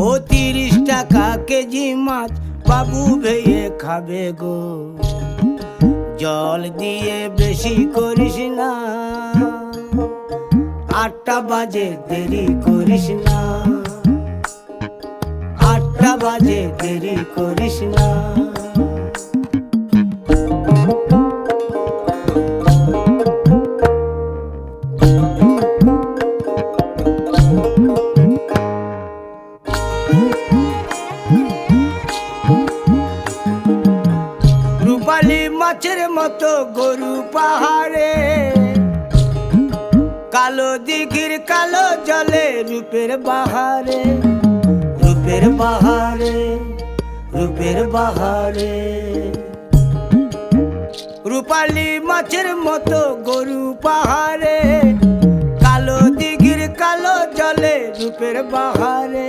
ও 30 টাকা কেজি মাছ বাবু ভেয়ে খাবে গো। জল দিয়ে বেশি করিস না, 8টা বাজে দেরি করিস না, 8টা বাজে দেরি করিস না। রূপালী মাছের মতো গরু পাহাড়ে, কালো দিঘির কালো জলে রূপের বাহারে, রূপের বাহারে, রূপের বাহারে। রূপালী মাছের মতো গরু পাহাড়ে, কালো দিঘির কালো জলে রূপের বাহারে।